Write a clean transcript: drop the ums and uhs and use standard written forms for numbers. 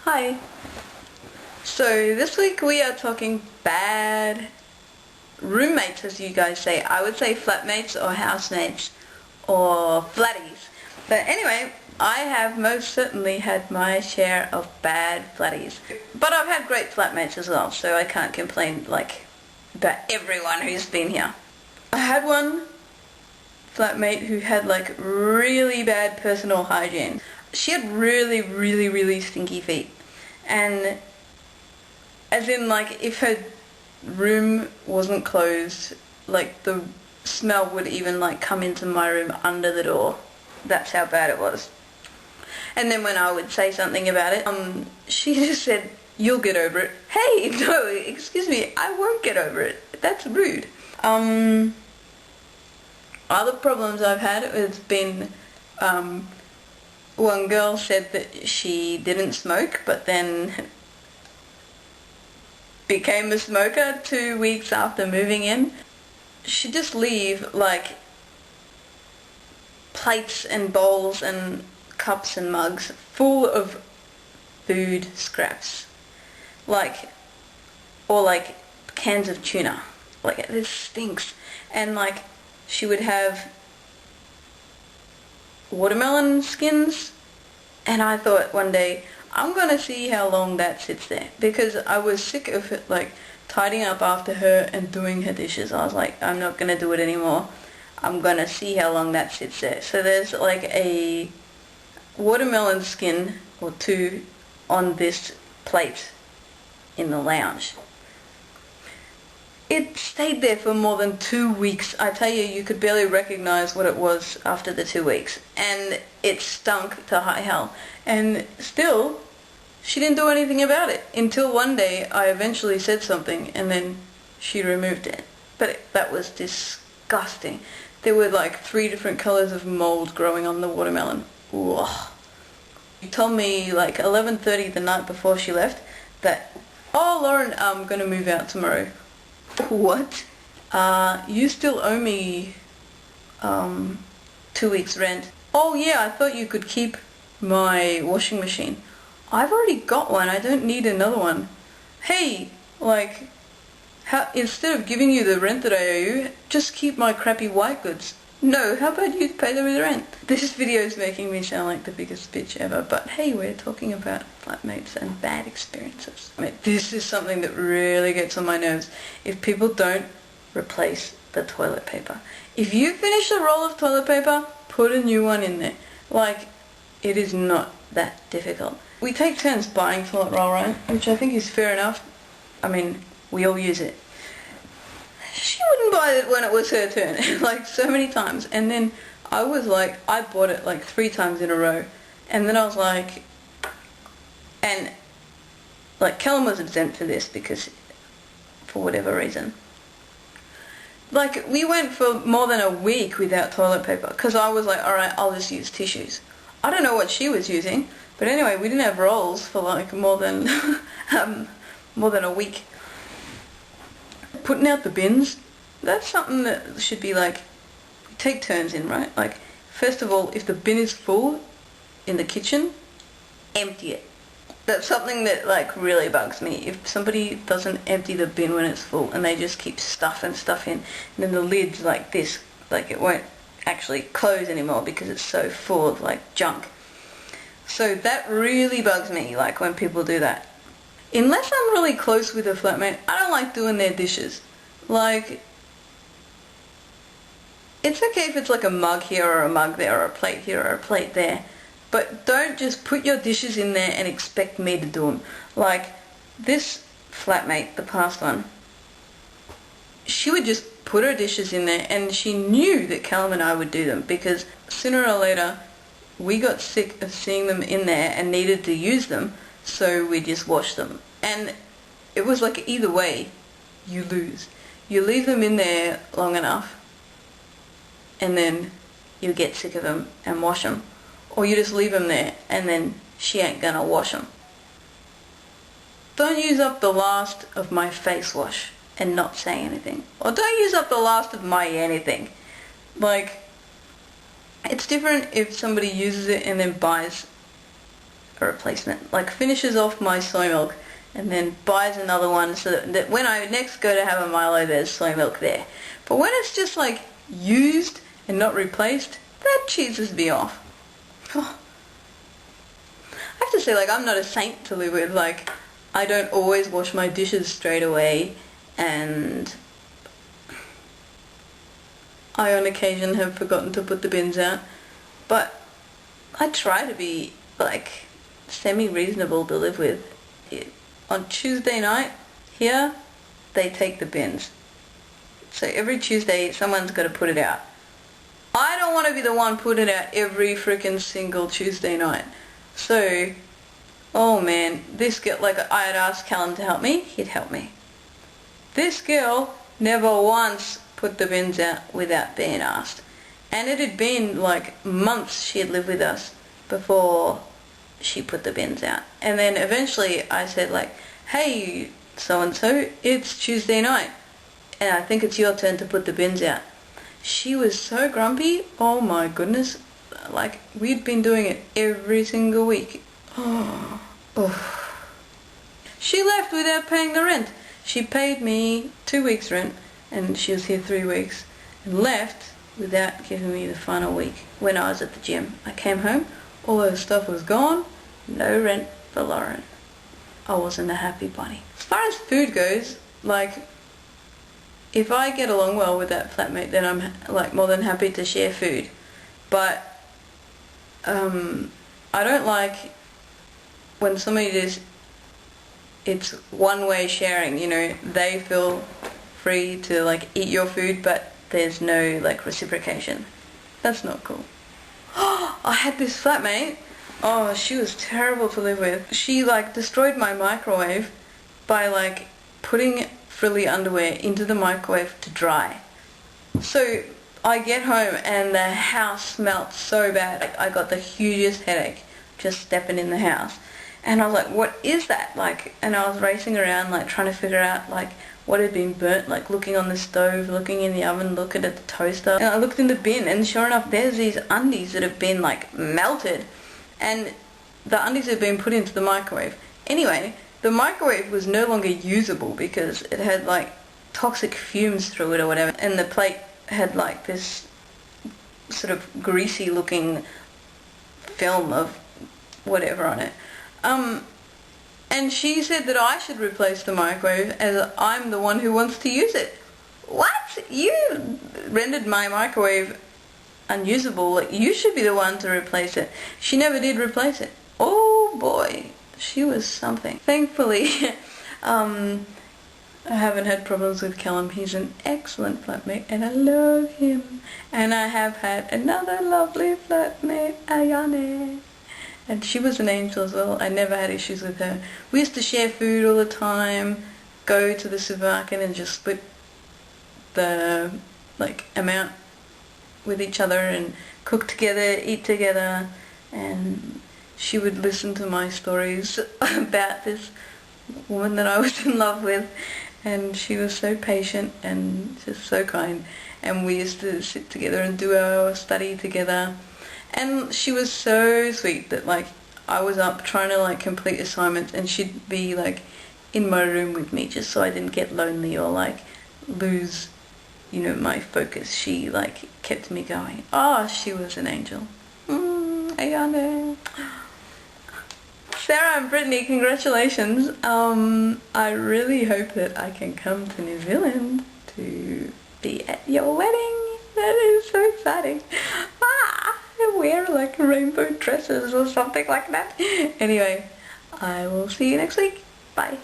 Hi. So this week we are talking bad roommates, as you guys say. I would say flatmates or housemates or flatties. But anyway, I have most certainly had my share of bad flatties. But I've had great flatmates as well, so I can't complain about everyone who's been here. I had one flatmate who had really bad personal hygiene. She had really stinky feet. And as in if her room wasn't closed, the smell would even come into my room under the door. That's how bad it was. And then when I would say something about it, she just said, "You'll get over it." Hey, no, excuse me, I won't get over it. That's rude. Other problems I've had has been, one girl said that she didn't smoke, but then became a smoker 2 weeks after moving in. She'd just leave plates and bowls and cups and mugs full of food scraps, or cans of tuna. This stinks. And she would have watermelon skins, and I thought one day, I'm gonna see how long that sits there, because I was sick of it tidying up after her and doing her dishes. I was like, I'm not gonna do it anymore. I'm gonna see how long that sits there. So there's a watermelon skin or two on this plate in the lounge. It stayed there for more than 2 weeks. I tell you, you could barely recognize what it was after the 2 weeks. And it stunk to high hell. And still, she didn't do anything about it. Until one day, I eventually said something, and then she removed it. But that was disgusting. There were 3 different colors of mold growing on the watermelon. Ugh. She told me 11:30 the night before she left that, "Oh, Lauren, I'm gonna move out tomorrow." What? You still owe me 2 weeks rent. Oh yeah, I thought you could keep my washing machine. I've already got one, I don't need another one. Hey, instead of giving you the rent that I owe you, just keep my crappy white goods. No, how about you pay the rent? This video is making me sound like the biggest bitch ever, but hey, we're talking about flatmates and bad experiences. This is something that really gets on my nerves. If people don't replace the toilet paper. If you finish a roll of toilet paper, put a new one in there. It is not that difficult. We take turns buying toilet roll, right? Which I think is fair enough. I mean, we all use it. She wouldn't buy it when it was her turn, so many times. And then I was I bought it 3 times in a row. And then I was Callum was exempt for this because, for whatever reason. We went for more than a week without toilet paper, because I was alright, I'll just use tissues. I don't know what she was using, but anyway, we didn't have rolls for more than, more than a week. Putting out the bins, that's something that should be we take turns in, right? First of all, if the bin is full in the kitchen, empty it. That's something that really bugs me. If somebody doesn't empty the bin when it's full and they just keep stuffing stuff in, and then the lid's like this, it won't actually close anymore because it's so full of junk. So that really bugs me, when people do that. Unless I'm really close with a flatmate, I don't like doing their dishes. It's okay if it's a mug here or a mug there or a plate here or a plate there, but don't just put your dishes in there and expect me to do them. This flatmate, the past one, she would just put her dishes in there, and she knew that Callum and I would do them, because sooner or later we got sick of seeing them in there and needed to use them. So we just wash them. And it was either way, you lose. You leave them in there long enough, and then you get sick of them and wash them. Or you just leave them there, and then she ain't gonna wash them. Don't use up the last of my face wash and not say anything. Or don't use up the last of my anything. It's different if somebody uses it and then buys a replacement. Like finishes off my soy milk and then buys another one so that when I next go to have a Milo there's soy milk there. But when it's just like used and not replaced, that cheeses me off. Oh. I have to say, like, I'm not a saint to live with. Like, I don't always wash my dishes straight away, and I on occasion have forgotten to put the bins out, but I try to be like semi-reasonable to live with. On Tuesday night here they take the bins, so every Tuesday someone's got to put it out. I don't want to be the one putting it out every freaking single Tuesday night. So, oh man, this girl, like, I had asked Callum to help me, he'd help me. This girl never once put the bins out without being asked. And it had been like months she had lived with us before she put the bins out. And then eventually I said, like, hey, so-and-so, it's Tuesday night, and I think it's your turn to put the bins out. She was so grumpy, oh my goodness, like, we'd been doing it every single week. Oh. She left without paying the rent. She paid me 2 weeks rent, and she was here 3 weeks, and left without giving me the final week. When I was at the gym, I came home, all her stuff was gone, no rent for Lauren. I wasn't a happy bunny. As far as food goes, like, if I get along well with that flatmate, then I'm like more than happy to share food. But I don't like when somebody does, it's one-way sharing, you know, they feel free to like eat your food, but there's no like reciprocation. That's not cool. I had this flatmate, oh, she was terrible to live with. She like destroyed my microwave by like putting frilly underwear into the microwave to dry. So I get home and the house smelled so bad. Like, I got the hugest headache just stepping in the house. And I was like, what is that? Like, and I was racing around like trying to figure out like what had been burnt, like looking on the stove, looking in the oven, looking at the toaster. And I looked in the bin, and sure enough there's these undies that have been like melted, and the undies had been put into the microwave. Anyway, the microwave was no longer usable because it had like toxic fumes through it or whatever, and the plate had like this sort of greasy looking film of whatever on it. And she said that I should replace the microwave as I'm the one who wants to use it. What? You rendered my microwave unusable. Like, you should be the one to replace it. She never did replace it. Oh boy, she was something. Thankfully, I haven't had problems with Callum. He's an excellent flatmate and I love him. And I have had another lovely flatmate, Ayane. And she was an angel as well. I never had issues with her. We used to share food all the time, go to the supermarket and just split the like amount with each other and cook together, eat together, and she would listen to my stories about this woman that I was in love with, and she was so patient and just so kind, and we used to sit together and do our study together. And she was so sweet that like I was up trying to like complete assignments and she'd be like in my room with me just so I didn't get lonely or like lose, you know, my focus. She like kept me going. Oh, she was an angel. Ayane. Sarah and Brittany, congratulations. I really hope that I can come to New Zealand to be at your wedding. That is so exciting. Wear like rainbow dresses or something like that. Anyway, I will see you next week. Bye.